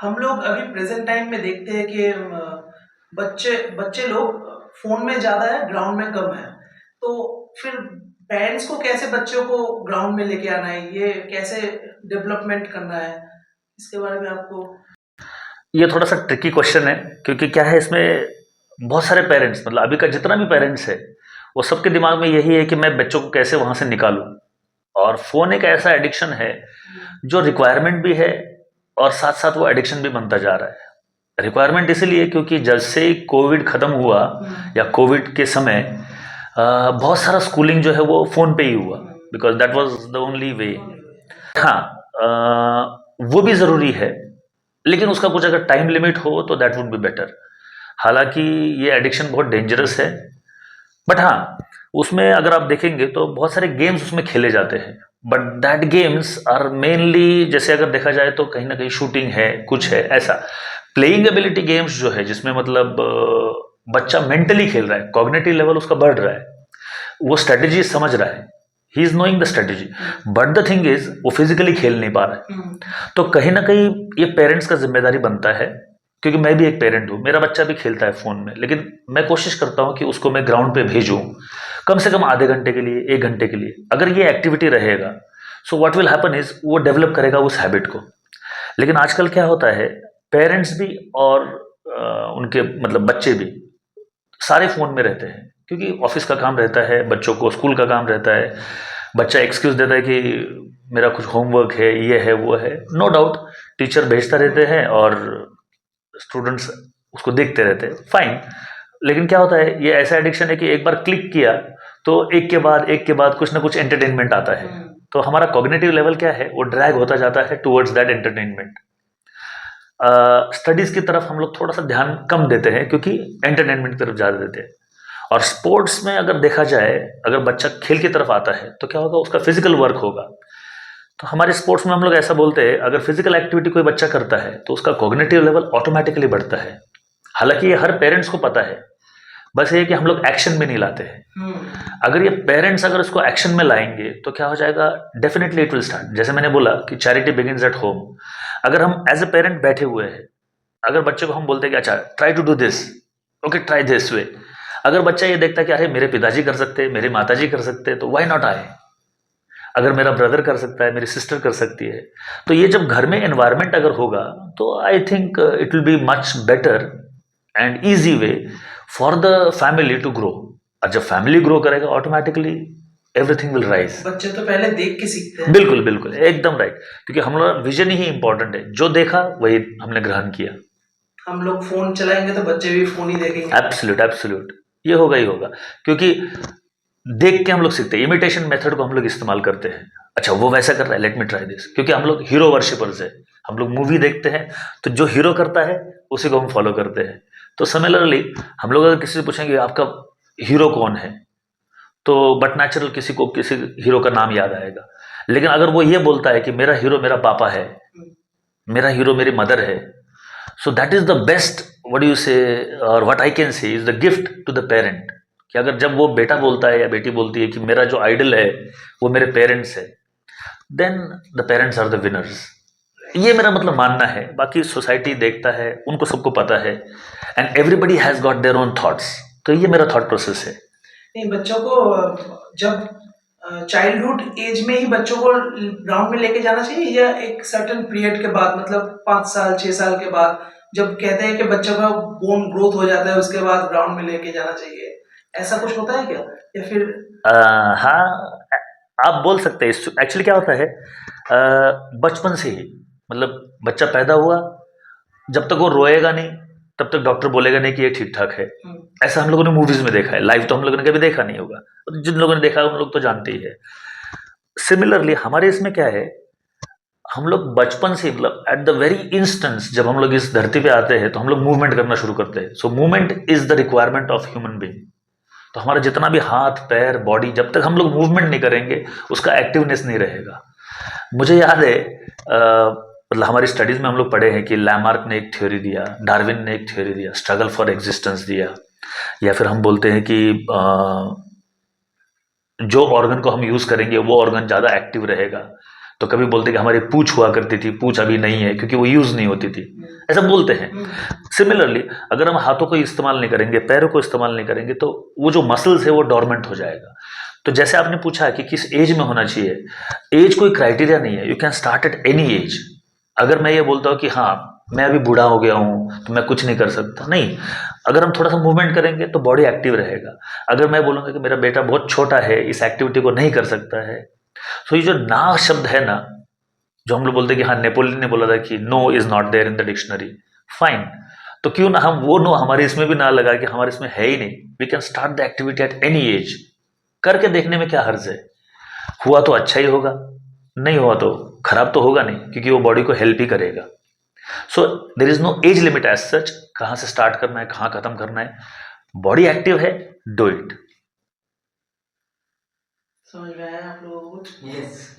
हम लोग अभी प्रेजेंट टाइम में देखते हैं कि बच्चे बच्चे लोग फोन में ज्यादा है, ग्राउंड में कम है। तो फिर पेरेंट्स को कैसे बच्चों को ग्राउंड में लेके आना है, ये कैसे डेवलपमेंट करना है, इसके बारे में आपको। ये थोड़ा सा ट्रिकी क्वेश्चन है, क्योंकि क्या है इसमें बहुत सारे पेरेंट्स, मतलब अभी का जितना भी पेरेंट्स है वो सबके दिमाग में यही है कि मैं बच्चों को कैसे वहां से निकालूं। और फोन एक ऐसा एडिक्शन है जो रिक्वायरमेंट भी है और साथ साथ वो एडिक्शन भी बनता जा रहा है। रिक्वायरमेंट इसलिए क्योंकि जब से कोविड खत्म हुआ या कोविड के समय बहुत सारा स्कूलिंग जो है वो फोन पे ही हुआ, because that was the only way. हाँ, वो भी ज़रूरी है, लेकिन उसका कुछ अगर टाइम लिमिट हो तो दैट वुड बी बेटर। हालांकि ये एडिक्शन बहुत डेंजरस है, बट हाँ, उसमें अगर आप देखेंगे तो बहुत सारे गेम्स उसमें खेले जाते हैं। But that games are mainly, जैसे अगर देखा जाए तो कहीं ना कहीं शूटिंग है, कुछ है ऐसा। प्लेइंग एबिलिटी गेम्स जो है जिसमें मतलब बच्चा मेंटली खेल रहा है, कॉग्निटिव लेवल उसका बढ़ रहा है, वो स्ट्रेटेजी समझ रहा है, he is knowing the strategy. But the thing is वो फिजिकली खेल नहीं पा रहा है। तो कहीं ना कहीं ये पेरेंट्स का जिम्मेदारी बनता है, क्योंकि मैं भी एक पेरेंट हूँ, मेरा बच्चा भी खेलता है फ़ोन में, लेकिन मैं कोशिश करता हूँ कि उसको मैं ग्राउंड पे भेजूँ, कम से कम आधे घंटे के लिए, 1 घंटे के लिए। अगर ये एक्टिविटी रहेगा, so what will happen is वो डेवलप करेगा उस हैबिट को। लेकिन आजकल क्या होता है, पेरेंट्स भी और उनके मतलब बच्चे भी सारे फ़ोन में रहते हैं, क्योंकि ऑफिस का काम रहता है, बच्चों को स्कूल का काम रहता है। बच्चा एक्सक्यूज़ देता है कि मेरा कुछ होमवर्क है, ये है, वो है। नो डाउट टीचर भेजता रहते हैं और स्टूडेंट्स उसको देखते रहते हैं, फाइन। लेकिन क्या होता है, ये ऐसा एडिक्शन है कि एक बार क्लिक किया तो एक के बाद कुछ ना कुछ एंटरटेनमेंट आता है। तो हमारा कॉग्निटिव लेवल क्या है, वो ड्रैग होता जाता है टुवर्ड्स दैट एंटरटेनमेंट। स्टडीज की तरफ हम लोग थोड़ा सा ध्यान कम देते हैं, क्योंकि एंटरटेनमेंट की तरफ ज़्यादा देते हैं। और स्पोर्ट्स में अगर देखा जाए, अगर बच्चा खेल की तरफ आता है तो क्या होगा, उसका फिजिकल वर्क होगा। तो हमारे स्पोर्ट्स में हम लोग ऐसा बोलते हैं, अगर फिजिकल एक्टिविटी कोई बच्चा करता है तो उसका कॉग्निटिव लेवल ऑटोमेटिकली बढ़ता है। हालांकि ये हर पेरेंट्स को पता है, बस ये है कि हम लोग एक्शन में नहीं लाते हैं। अगर ये पेरेंट्स अगर इसको एक्शन में लाएंगे तो क्या हो जाएगा, डेफिनेटली इट विल स्टार्ट। जैसे मैंने बोला कि चैरिटी बिगिंस एट होम। अगर हम एज ए पेरेंट बैठे हुए हैं, अगर बच्चे को हम बोलते हैं कि अच्छा try to do this, okay try this way, अगर बच्चा ये देखता है कि अरे मेरे पिताजी कर सकते हैं, मेरी माताजी कर सकते हैं, तो व्हाई नॉट आई। अगर मेरा ब्रदर कर सकता है, मेरी सिस्टर कर सकती है, तो ये जब घर में एनवायरनमेंट अगर होगा तो I think it will be much better and easy way for the family to grow. और जब फैमिली ग्रो करेगा ऑटोमेटिकली एवरीथिंग विल राइज। बच्चे तो पहले देख के सीखते हैं। बिल्कुल बिल्कुल, एकदम राइट, क्योंकि हम लोग विजन ही इंपॉर्टेंट है, जो देखा वही हमने ग्रहण किया। हम लोग फोन चलाएंगे तो बच्चे भी फोन ही देखेंगे। एब्सोल्यूट एब्सोल्यूट, ये होगा ही होगा, क्योंकि देख के हम लोग सीखते हैं। इमिटेशन मेथड को हम लोग इस्तेमाल करते हैं। अच्छा वो वैसा कर रहा है, लेट मी ट्राई दिस, क्योंकि हम लोग हीरो वर्शिपर्स है। हम लोग मूवी देखते हैं तो जो हीरो करता है उसी को हम फॉलो करते हैं। तो सिमिलरली हम लोग अगर किसी से पूछेंगे आपका हीरो कौन है, तो बट नेचुरल किसी को किसी हीरो का नाम याद आएगा। लेकिन अगर वो ये बोलता है कि मेरा हीरो मेरा पापा है, मेरा हीरो मेरी मदर है, so that is the best, what do you say, और what I can say is the gift to the parent. कि अगर जब वो बेटा बोलता है या बेटी बोलती है कि मेरा जो आइडल है वो मेरे पेरेंट्स है, then the parents are the winners. ये मेरा मतलब मानना है। बाकी सोसाइटी देखता है, उनको सबको पता है, and everybody has got their own thoughts. तो ये मेरा थॉट प्रोसेस है। नहीं, बच्चों को जब चाइल्डहुड एज में ही बच्चों को ग्राउंड में लेके जाना चाहिए, या एक सर्टेन पीरियड के बाद, मतलब 5 साल 6 साल के बाद, जब कहते हैं कि बच्चों का बोन ग्रोथ हो जाता है उसके बाद ग्राउंड में लेके जाना चाहिए, ऐसा कुछ होता है क्या, या फिर। हाँ, आप बोल सकते हैं। एक्चुअली क्या होता है, बचपन से ही, मतलब बच्चा पैदा हुआ, जब तक वो रोएगा नहीं तब तक डॉक्टर बोलेगा नहीं कि ये ठीक ठाक है। ऐसा हम लोगों ने मूवीज में देखा है, लाइव तो हम लोगों ने कभी देखा नहीं होगा, जिन लोगों ने देखा है उन लोग तो जानते ही है। सिमिलरली हमारे इसमें क्या है, हम लोग बचपन से, मतलब एट द वेरी इंस्टेंस जब हम लोग इस धरती पे आते हैं तो हम लोग मूवमेंट करना शुरू करते हैं। So movement is the requirement of human being. तो हमारा जितना भी हाथ पैर बॉडी, जब तक हम लोग मूवमेंट नहीं करेंगे उसका एक्टिवनेस नहीं रहेगा। मुझे याद है, मतलब हमारी स्टडीज में हम लोग पढ़े हैं कि लैमार्क ने एक थ्योरी दिया, डार्विन ने एक थ्योरी दिया, स्ट्रगल फॉर एग्जिस्टेंस दिया। या फिर हम बोलते हैं कि जो ऑर्गन को हम यूज करेंगे वो ऑर्गन ज्यादा एक्टिव रहेगा। तो तो कभी बोलते कि हमारी पूंछ हुआ करती थी, पूंछ अभी नहीं है क्योंकि वो यूज नहीं होती थी, ऐसा बोलते हैं। सिमिलरली अगर हम हाथों को इस्तेमाल नहीं करेंगे, पैरों को इस्तेमाल नहीं करेंगे, तो वो जो मसल्स है वो डोरमेंट हो जाएगा। तो जैसे आपने पूछा कि किस एज में होना चाहिए, एज कोई क्राइटेरिया नहीं है, you can start at any as. अगर मैं ये बोलता हूँ कि हाँ मैं अभी बूढ़ा हो गया हूँ तो मैं कुछ नहीं कर सकता, नहीं, अगर हम थोड़ा सा मूवमेंट करेंगे तो बॉडी एक्टिव रहेगा। अगर मैं बोलूँगा कि मेरा बेटा बहुत छोटा है, इस एक्टिविटी को नहीं कर सकता है, तो ये जो ना शब्द है ना, जो हम लोग बोलते हैं कि हाँ नेपोलियन ने बोला था कि no is not there in the dictionary, fine, तो क्यों ना हम वो नो हमारे इसमें भी ना लगा कि हमारे इसमें है ही नहीं। We can start the activity at any age, करके देखने में क्या हर्ज है। हुआ तो अच्छा ही होगा, नहीं हुआ तो खराब तो होगा नहीं, क्योंकि वो बॉडी को हेल्प ही करेगा। So there is no age limit as such, कहाँ से स्टार्ट करना है कहाँ खत्म करना है, बॉडी एक्टिव है, डू इट। समझ में आया आप लोगों को? यस।